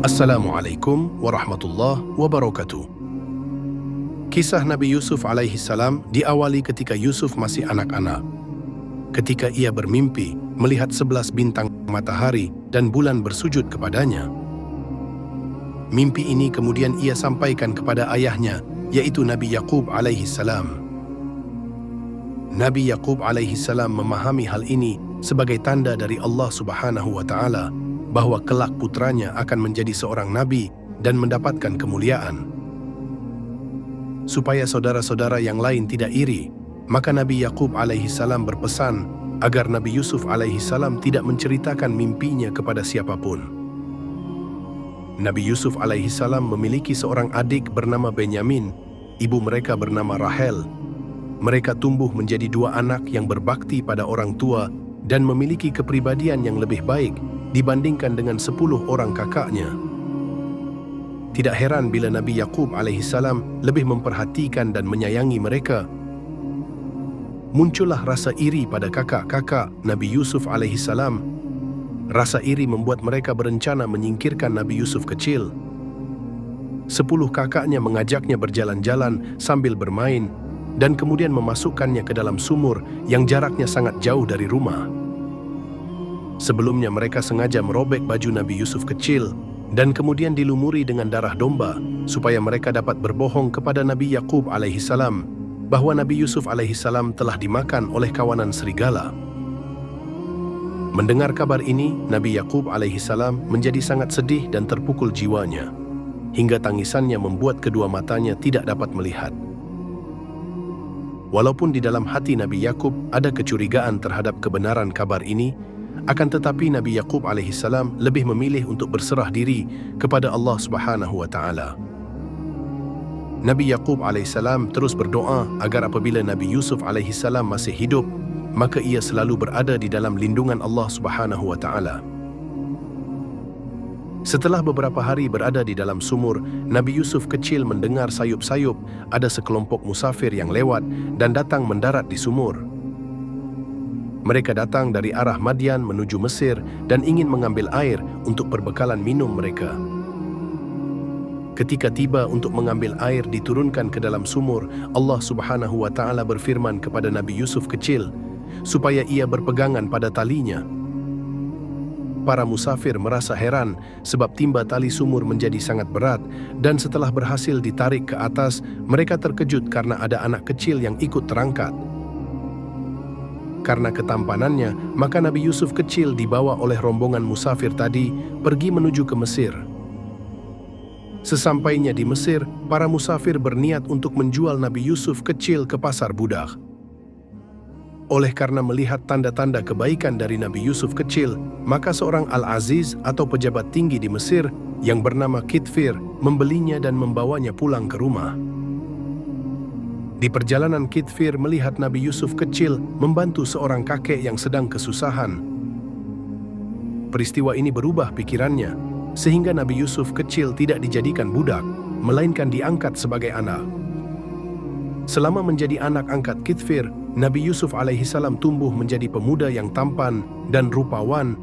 Assalamualaikum warahmatullahi wabarakatuh. Kisah Nabi Yusuf alaihi salam diawali ketika Yusuf masih anak-anak. Ketika ia bermimpi melihat 11 bintang matahari dan bulan bersujud kepadanya. Mimpi ini kemudian ia sampaikan kepada ayahnya, yaitu Nabi Yaqub alaihi salam. Nabi Yaqub alaihi salam memahami hal ini sebagai tanda dari Allah Subhanahu wa taala bahwa kelak putranya akan menjadi seorang nabi dan mendapatkan kemuliaan. Supaya saudara-saudara yang lain tidak iri, maka Nabi Yaqub alaihi salam berpesan agar Nabi Yusuf alaihi salam tidak menceritakan mimpinya kepada siapapun. Nabi Yusuf alaihi salam memiliki seorang adik bernama Benyamin, ibu mereka bernama Rahel. Mereka tumbuh menjadi dua anak yang berbakti pada orang tua dan memiliki kepribadian yang lebih baik dibandingkan dengan 10 orang kakaknya. Tidak heran bila Nabi Yaqub alaihi salam lebih memperhatikan dan menyayangi mereka. Muncullah rasa iri pada kakak-kakak Nabi Yusuf alaihi salam. Rasa iri membuat mereka berencana menyingkirkan Nabi Yusuf kecil. 10 kakaknya mengajaknya berjalan-jalan sambil bermain dan kemudian memasukkannya ke dalam sumur yang jaraknya sangat jauh dari rumah. Sebelumnya mereka sengaja merobek baju Nabi Yusuf kecil dan kemudian dilumuri dengan darah domba supaya mereka dapat berbohong kepada Nabi Yaqub alaihi salam bahwa Nabi Yusuf alaihi salam telah dimakan oleh kawanan serigala. Mendengar kabar ini, Nabi Yaqub alaihi salam menjadi sangat sedih dan terpukul jiwanya, hingga tangisannya membuat kedua matanya tidak dapat melihat. Walaupun di dalam hati Nabi Yaqub ada kecurigaan terhadap kebenaran kabar ini, akan tetapi Nabi Yaqub alaihi salam lebih memilih untuk berserah diri kepada Allah Subhanahu wa taala. Nabi Yaqub alaihi salam terus berdoa agar apabila Nabi Yusuf alaihi salam masih hidup, maka ia selalu berada di dalam lindungan Allah Subhanahu wa taala. Setelah beberapa hari berada di dalam sumur, Nabi Yusuf kecil mendengar sayup-sayup ada sekelompok musafir yang lewat dan datang mendarat di sumur. Mereka datang dari arah Madian menuju Mesir dan ingin mengambil air untuk perbekalan minum mereka. Ketika tiba untuk mengambil air diturunkan ke dalam sumur, Allah Subhanahu wa taala berfirman kepada Nabi Yusuf kecil supaya ia berpegangan pada talinya. Para musafir merasa heran sebab timba tali sumur menjadi sangat berat dan setelah berhasil ditarik ke atas, mereka terkejut karena ada anak kecil yang ikut terangkat. Karena ketampanannya, maka Nabi Yusuf kecil dibawa oleh rombongan musafir tadi pergi menuju ke Mesir. Sesampainya di Mesir, para musafir berniat untuk menjual Nabi Yusuf kecil ke pasar budak. Oleh karena melihat tanda-tanda kebaikan dari Nabi Yusuf kecil, maka seorang Al-Aziz atau pejabat tinggi di Mesir yang bernama Kitfir membelinya dan membawanya pulang ke rumah. Di perjalanan Kitfir melihat Nabi Yusuf kecil membantu seorang kakek yang sedang kesusahan. Peristiwa ini berubah pikirannya, sehingga Nabi Yusuf kecil tidak dijadikan budak, melainkan diangkat sebagai anak. Selama menjadi anak angkat Kitfir, Nabi Yusuf alaihi salam tumbuh menjadi pemuda yang tampan dan rupawan.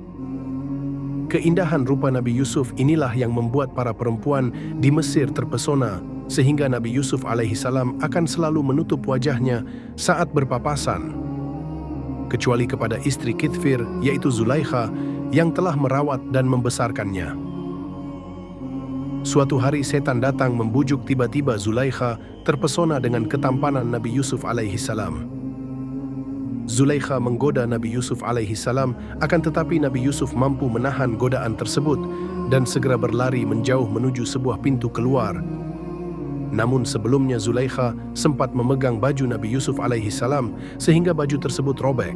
Keindahan rupa Nabi Yusuf inilah yang membuat para perempuan di Mesir terpesona, sehingga Nabi Yusuf alaihi salam akan selalu menutup wajahnya saat berpapasan, kecuali kepada istri Kitfir, yaitu Zulaikha, yang telah merawat dan membesarkannya. Suatu hari setan datang membujuk tiba-tiba Zulaikha terpesona dengan ketampanan Nabi Yusuf alaihi salam. Zulaikha menggoda Nabi Yusuf alaihi salam, akan tetapi Nabi Yusuf mampu menahan godaan tersebut dan segera berlari menjauh menuju sebuah pintu keluar. Namun sebelumnya Zulaikha sempat memegang baju Nabi Yusuf alaihi salam sehingga baju tersebut robek.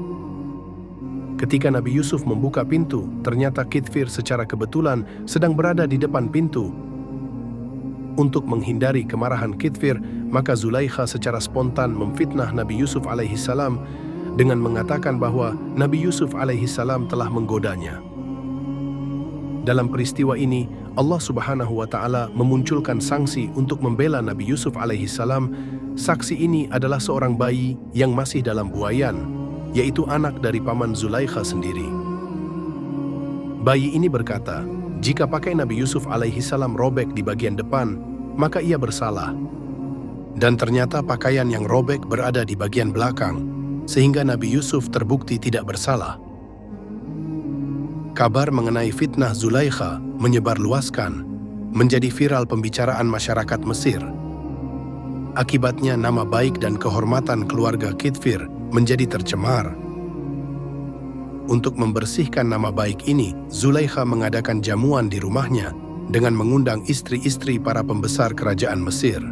Ketika Nabi Yusuf membuka pintu, ternyata Kitfir secara kebetulan sedang berada di depan pintu. Untuk menghindari kemarahan Kitfir, maka Zulaikha secara spontan memfitnah Nabi Yusuf alaihi salam dengan mengatakan bahwa Nabi Yusuf alaihi salam telah menggodanya. Dalam peristiwa ini, Allah Subhanahu wa taala memunculkan sanksi untuk membela Nabi Yusuf alaihi salam. Saksi ini adalah seorang bayi yang masih dalam buayan, yaitu anak dari paman Zulaikha sendiri. Bayi ini berkata, jika pakaian Nabi Yusuf alaihi salam robek di bagian depan, maka ia bersalah. Dan ternyata pakaian yang robek berada di bagian belakang, sehingga Nabi Yusuf terbukti tidak bersalah. Kabar mengenai fitnah Zulaikha menyebarluaskan, menjadi viral pembicaraan masyarakat Mesir. Akibatnya nama baik dan kehormatan keluarga Kitfir menjadi tercemar. Untuk membersihkan nama baik ini, Zulaikha mengadakan jamuan di rumahnya dengan mengundang istri-istri para pembesar kerajaan Mesir.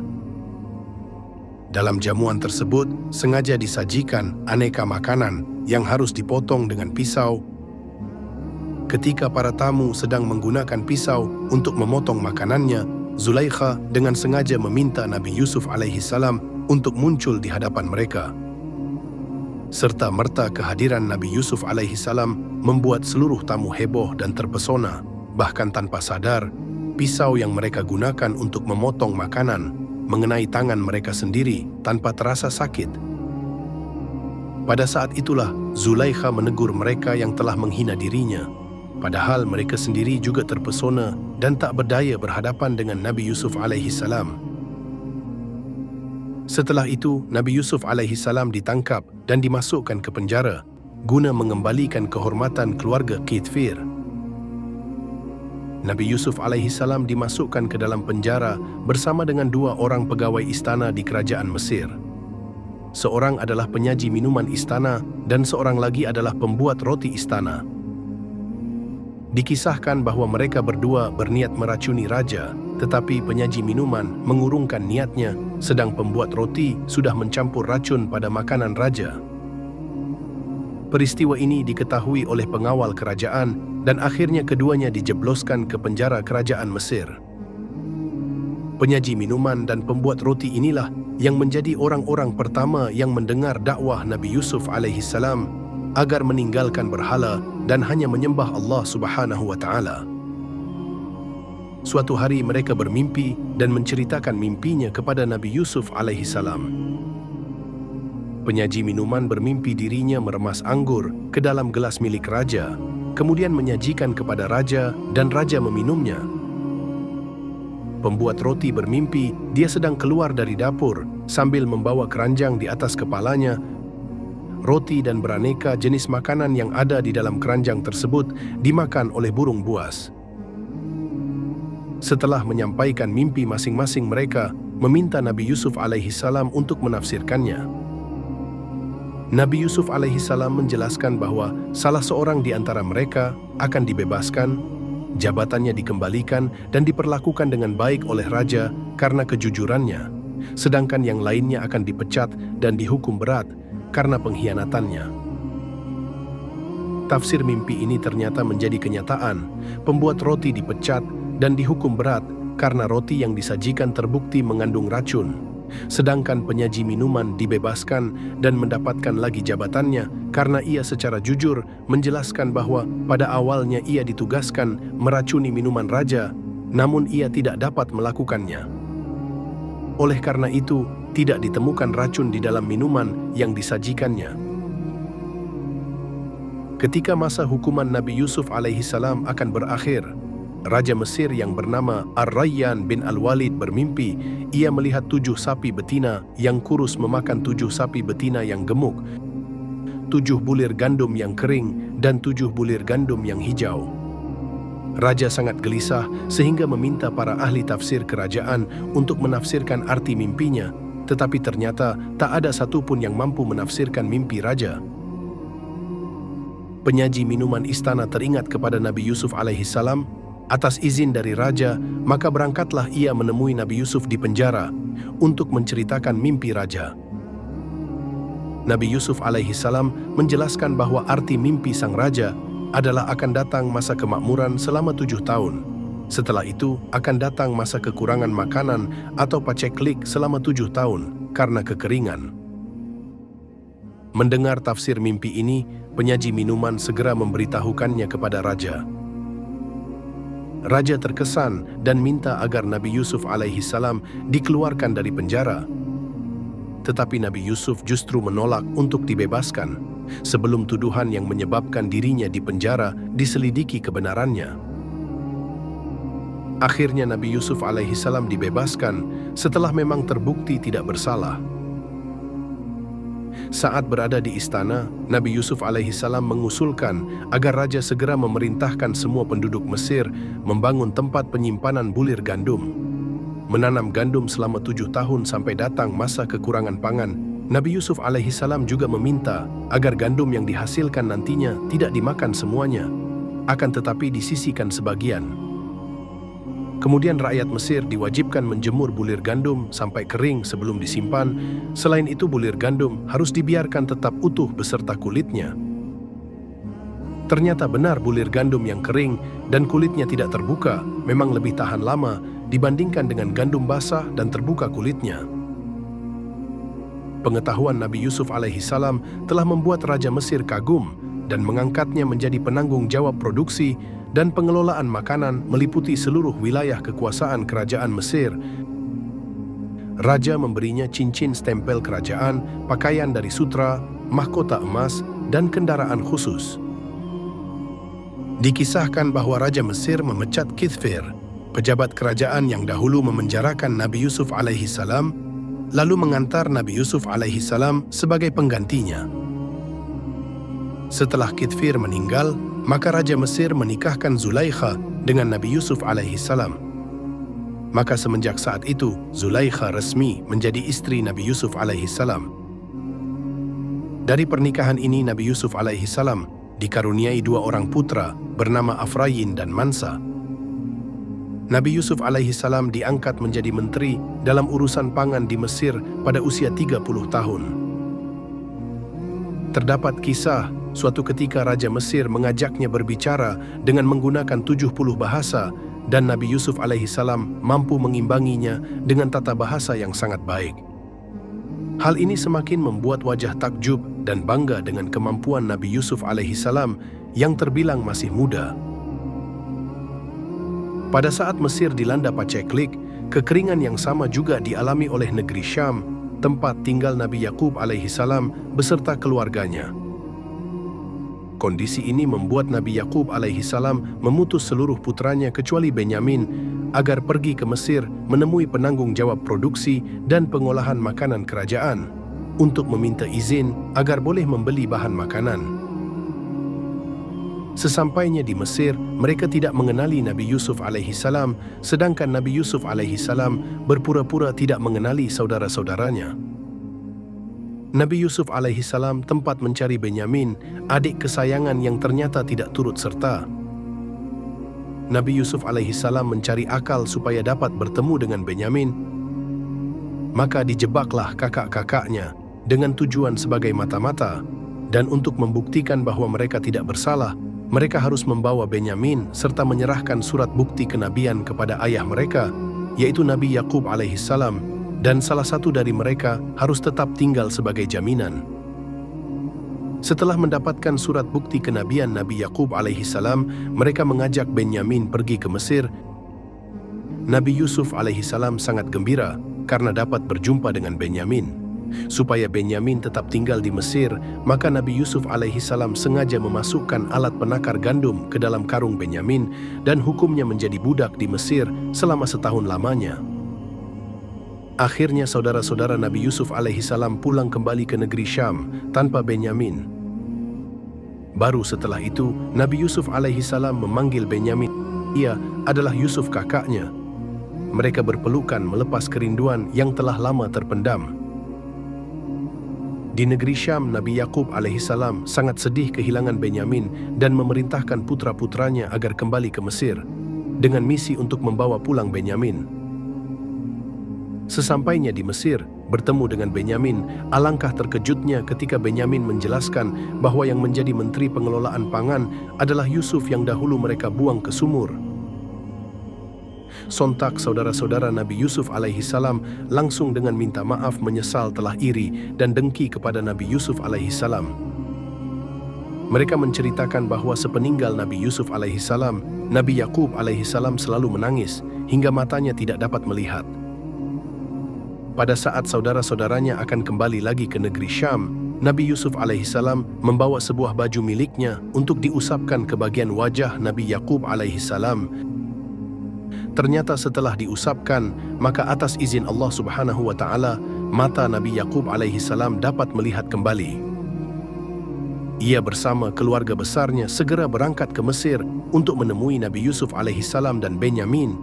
Dalam jamuan tersebut, sengaja disajikan aneka makanan yang harus dipotong dengan pisau. Ketika para tamu sedang menggunakan pisau untuk memotong makanannya, Zulaikha dengan sengaja meminta Nabi Yusuf alaihi salam untuk muncul di hadapan mereka. Serta merta kehadiran Nabi Yusuf alaihi salam membuat seluruh tamu heboh dan terpesona. Bahkan tanpa sadar, pisau yang mereka gunakan untuk memotong makanan mengenai tangan mereka sendiri tanpa terasa sakit. Pada saat itulah Zulaikha menegur mereka yang telah menghina dirinya, padahal mereka sendiri juga terpesona dan tak berdaya berhadapan dengan Nabi Yusuf alaihi salam. Setelah itu, Nabi Yusuf alaihi salam ditangkap dan dimasukkan ke penjara guna mengembalikan kehormatan keluarga Kitfir. Nabi Yusuf alaihi salam dimasukkan ke dalam penjara bersama dengan 2 orang pegawai istana di kerajaan Mesir. Seorang adalah penyaji minuman istana dan seorang lagi adalah pembuat roti istana. Dikisahkan bahwa mereka berdua berniat meracuni raja, tetapi penyaji minuman mengurungkan niatnya, sedang pembuat roti sudah mencampur racun pada makanan raja. Peristiwa ini diketahui oleh pengawal kerajaan dan akhirnya keduanya dijebloskan ke penjara kerajaan Mesir. Penyaji minuman dan pembuat roti inilah yang menjadi orang-orang pertama yang mendengar dakwah Nabi Yusuf alaihi salam agar meninggalkan berhala dan hanya menyembah Allah Subhanahu wa taala. Suatu hari mereka bermimpi dan menceritakan mimpinya kepada Nabi Yusuf alaihi salam. Penyaji minuman bermimpi dirinya meremas anggur ke dalam gelas milik raja, kemudian menyajikan kepada raja dan raja meminumnya. Pembuat roti bermimpi dia sedang keluar dari dapur sambil membawa keranjang di atas kepalanya. Roti dan beraneka jenis makanan yang ada di dalam keranjang tersebut dimakan oleh burung buas. Setelah menyampaikan mimpi masing-masing, mereka meminta Nabi Yusuf alaihi salam untuk menafsirkannya. Nabi Yusuf alaihi salam menjelaskan bahwa salah seorang di antara mereka akan dibebaskan, jabatannya dikembalikan dan diperlakukan dengan baik oleh raja karena kejujurannya, sedangkan yang lainnya akan dipecat dan dihukum berat karena pengkhianatannya. Tafsir mimpi ini ternyata menjadi kenyataan. Pembuat roti dipecat dan dihukum berat karena roti yang disajikan terbukti mengandung racun. Sedangkan penyaji minuman dibebaskan dan mendapatkan lagi jabatannya karena ia secara jujur menjelaskan bahwa pada awalnya ia ditugaskan meracuni minuman raja, namun ia tidak dapat melakukannya. Oleh karena itu, tidak ditemukan racun di dalam minuman yang disajikannya. Ketika masa hukuman Nabi Yusuf alaihi salam akan berakhir, Raja Mesir yang bernama Ar-Rayyan bin Al-Walid bermimpi ia melihat 7 sapi betina yang kurus memakan 7 sapi betina yang gemuk, 7 bulir gandum yang kering, dan 7 bulir gandum yang hijau. Raja sangat gelisah sehingga meminta para ahli tafsir kerajaan untuk menafsirkan arti mimpinya, tetapi ternyata tak ada satupun yang mampu menafsirkan mimpi raja. Penyaji minuman istana teringat kepada Nabi Yusuf alaihi salam. Atas izin dari raja, maka berangkatlah ia menemui Nabi Yusuf di penjara untuk menceritakan mimpi raja. Nabi Yusuf alaihi salam menjelaskan bahwa arti mimpi sang raja adalah akan datang masa kemakmuran selama 7 tahun. Setelah itu akan datang masa kekurangan makanan atau paceklik selama 7 tahun karena kekeringan. Mendengar tafsir mimpi ini, penyaji minuman segera memberitahukannya kepada raja. Raja terkesan dan minta agar Nabi Yusuf alaihi salam dikeluarkan dari penjara. Tetapi Nabi Yusuf justru menolak untuk dibebaskan sebelum tuduhan yang menyebabkan dirinya di penjara diselidiki kebenarannya. Akhirnya Nabi Yusuf alaihissalam dibebaskan setelah memang terbukti tidak bersalah. Saat berada di istana, Nabi Yusuf alaihissalam mengusulkan agar raja segera memerintahkan semua penduduk Mesir membangun tempat penyimpanan bulir gandum. Menanam gandum selama 7 tahun sampai datang masa kekurangan pangan. Nabi Yusuf alaihissalam juga meminta agar gandum yang dihasilkan nantinya tidak dimakan semuanya, akan tetapi disisihkan sebagian. Kemudian rakyat Mesir diwajibkan menjemur bulir gandum sampai kering sebelum disimpan. Selain itu, bulir gandum harus dibiarkan tetap utuh beserta kulitnya. Ternyata benar bulir gandum yang kering dan kulitnya tidak terbuka memang lebih tahan lama dibandingkan dengan gandum basah dan terbuka kulitnya. Pengetahuan Nabi Yusuf alaihissalam telah membuat Raja Mesir kagum dan mengangkatnya menjadi penanggung jawab produksi dan pengelolaan makanan meliputi seluruh wilayah kekuasaan kerajaan Mesir. Raja memberinya cincin stempel kerajaan, pakaian dari sutra, mahkota emas, dan kendaraan khusus. Dikisahkan bahwa Raja Mesir memecat Kithfir, pejabat kerajaan yang dahulu memenjarakan Nabi Yusuf alaihissalam, lalu mengantar Nabi Yusuf alaihissalam sebagai penggantinya. Setelah Kithfir meninggal, maka Raja Mesir menikahkan Zulaikha dengan Nabi Yusuf alaihissalam. Maka semenjak saat itu, Zulaikha resmi menjadi istri Nabi Yusuf alaihissalam. Dari pernikahan ini, Nabi Yusuf alaihissalam dikaruniai 2 orang putra bernama Afrayin dan Mansa. Nabi Yusuf alaihissalam diangkat menjadi menteri dalam urusan pangan di Mesir pada usia 30 tahun. Terdapat kisah suatu ketika Raja Mesir mengajaknya berbicara dengan menggunakan 70 bahasa dan Nabi Yusuf alaihissalam mampu mengimbanginya dengan tata bahasa yang sangat baik. Hal ini semakin membuat wajah takjub dan bangga dengan kemampuan Nabi Yusuf alaihissalam yang terbilang masih muda. Pada saat Mesir dilanda paceklik, kekeringan yang sama juga dialami oleh negeri Syam, tempat tinggal Nabi Yakub alaihissalam beserta keluarganya. Kondisi ini membuat Nabi Yakub alaihissalam memutus seluruh putranya kecuali Benyamin agar pergi ke Mesir menemui penanggung jawab produksi dan pengolahan makanan kerajaan untuk meminta izin agar boleh membeli bahan makanan. Sesampainya di Mesir, mereka tidak mengenali Nabi Yusuf alaihissalam, sedangkan Nabi Yusuf alaihissalam berpura-pura tidak mengenali saudara-saudaranya. Nabi Yusuf alaihissalam tempat mencari Benyamin, adik kesayangan yang ternyata tidak turut serta. Nabi Yusuf alaihissalam mencari akal supaya dapat bertemu dengan Benyamin. Maka dijebaklah kakak-kakaknya dengan tujuan sebagai mata-mata, dan untuk membuktikan bahwa mereka tidak bersalah, mereka harus membawa Benyamin serta menyerahkan surat bukti kenabian kepada ayah mereka, yaitu Nabi Yakub alaihissalam, dan salah satu dari mereka harus tetap tinggal sebagai jaminan. Setelah mendapatkan surat bukti kenabian Nabi Yakub alaihissalam, mereka mengajak Benyamin pergi ke Mesir. Nabi Yusuf alaihissalam sangat gembira karena dapat berjumpa dengan Benyamin. Supaya Benyamin tetap tinggal di Mesir, maka Nabi Yusuf alaihissalam sengaja memasukkan alat penakar gandum ke dalam karung Benyamin dan hukumnya menjadi budak di Mesir selama setahun lamanya. Akhirnya saudara-saudara Nabi Yusuf alaihissalam pulang kembali ke negeri Syam tanpa Benyamin. Baru setelah itu, Nabi Yusuf alaihissalam memanggil Benyamin. Ia adalah Yusuf kakaknya. Mereka berpelukan melepas kerinduan yang telah lama terpendam. Di negeri Syam, Nabi Yakub alaihissalam sangat sedih kehilangan Benyamin dan memerintahkan putra-putranya agar kembali ke Mesir dengan misi untuk membawa pulang Benyamin. Sesampainya di Mesir, bertemu dengan Benyamin, alangkah terkejutnya ketika Benyamin menjelaskan bahwa yang menjadi menteri pengelolaan pangan adalah Yusuf yang dahulu mereka buang ke sumur. Sontak saudara-saudara Nabi Yusuf alaihissalam langsung dengan minta maaf menyesal telah iri dan dengki kepada Nabi Yusuf alaihissalam. Mereka menceritakan bahwa sepeninggal Nabi Yusuf alaihissalam, Nabi Yakub alaihissalam selalu menangis hingga matanya tidak dapat melihat. Pada saat saudara-saudaranya akan kembali lagi ke negeri Syam, Nabi Yusuf alaihissalam membawa sebuah baju miliknya untuk diusapkan ke bagian wajah Nabi Yakub alaihissalam. Ternyata setelah diusapkan, maka atas izin Allah Subhanahu wa Ta'ala, mata Nabi Yakub alaihi salam dapat melihat kembali. Ia bersama keluarga besarnya segera berangkat ke Mesir untuk menemui Nabi Yusuf alaihi salam dan Benyamin.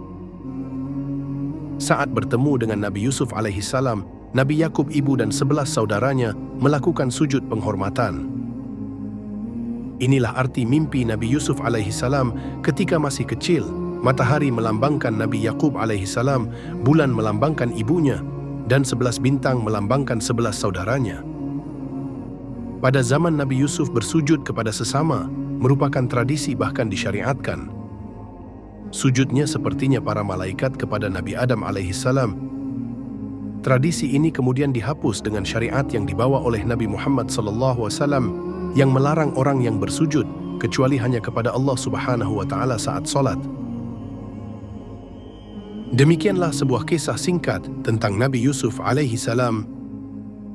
Saat bertemu dengan Nabi Yusuf alaihi salam, Nabi Yakub ibu dan 11 saudaranya melakukan sujud penghormatan. Inilah arti mimpi Nabi Yusuf alaihi salam ketika masih kecil. Matahari melambangkan Nabi Yakub alaihi salam, bulan melambangkan ibunya, dan 11 bintang melambangkan 11 saudaranya. Pada zaman Nabi Yusuf bersujud kepada sesama merupakan tradisi bahkan disyariatkan. Sujudnya sepertinya para malaikat kepada Nabi Adam alaihi salam. Tradisi ini kemudian dihapus dengan syariat yang dibawa oleh Nabi Muhammad SAW yang melarang orang yang bersujud kecuali hanya kepada Allah Subhanahu wa Ta'ala saat solat. Demikianlah sebuah kisah singkat tentang Nabi Yusuf alaihi salam.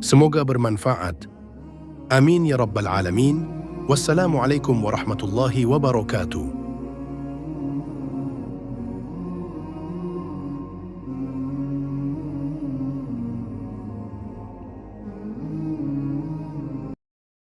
Semoga bermanfaat. Amin ya rabbal alamin. Wassalamualaikum warahmatullahi wabarakatuh.